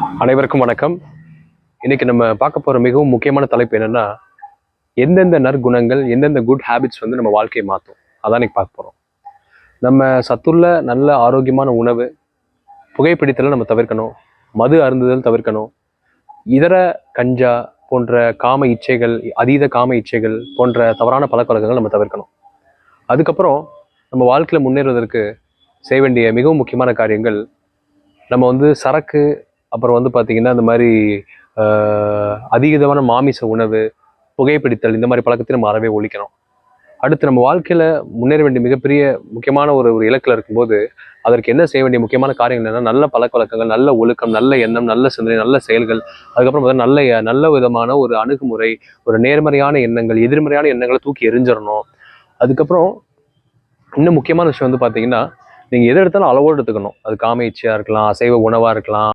அனைவருக்கும் வணக்கம். இன்னைக்கு நம்ம பார்க்க போற மிகவும் முக்கியமான தலைப்பு என்னன்னா, எந்தெந்த நற்குணங்கள், எந்தெந்த குட் ஹேபிட்ஸ் வந்து நம்ம வாழ்க்கையை மாற்றும். அதான் இன்னைக்கு பார்க்க போறோம். நம்ம சத்துள்ள நல்ல ஆரோக்கியமான உணவு, புகைப்பிடித்தலை நம்ம தவிர்க்கணும், மது அருந்துதல் தவிர்க்கணும், இதர கஞ்சா போன்ற காம இச்சைகள், அதீத காம இச்சைகள் போன்ற தவறான பழக்கவழக்கங்கள் நம்ம தவிர்க்கணும். அதுக்கப்புறம் நம்ம வாழ்க்கையில் முன்னேறுவதற்கு செய்ய வேண்டிய மிகவும் முக்கியமான காரியங்கள், நம்ம வந்து சரக்கு, அப்புறம் வந்து பார்த்திங்கன்னா இந்த மாதிரி அதிகமான மாமிச உணவு, புகைப்பிடித்தல் இந்த மாதிரி பழக்கத்தை நம்ம அறவே ஒழிக்கணும். அடுத்து நம்ம வாழ்க்கையில் முன்னேற வேண்டிய மிகப்பெரிய முக்கியமான ஒரு ஒரு இலக்கில் இருக்கும்போது அதற்கு என்ன செய்ய வேண்டிய முக்கியமான காரியங்கள் என்னன்னா, நல்ல பழக்கவழக்கங்கள், நல்ல ஒழுக்கம், நல்ல எண்ணம், நல்ல சிந்தனை, நல்ல செயல்கள், அதுக்கப்புறம் பார்த்தா நல்ல விதமான ஒரு அணுகுமுறை, ஒரு நேர்மறையான எண்ணங்கள், எதிர்மறையான எண்ணங்களை தூக்கி எரிஞ்சிடணும். அதுக்கப்புறம் இன்னும் முக்கியமான விஷயம் வந்து பார்த்தீங்கன்னா, நீங்கள் எதை எடுத்தாலும் அளவோடு எடுத்துக்கணும். அது காம இச்சையாக இருக்கலாம், அசைவ உணவாக இருக்கலாம்,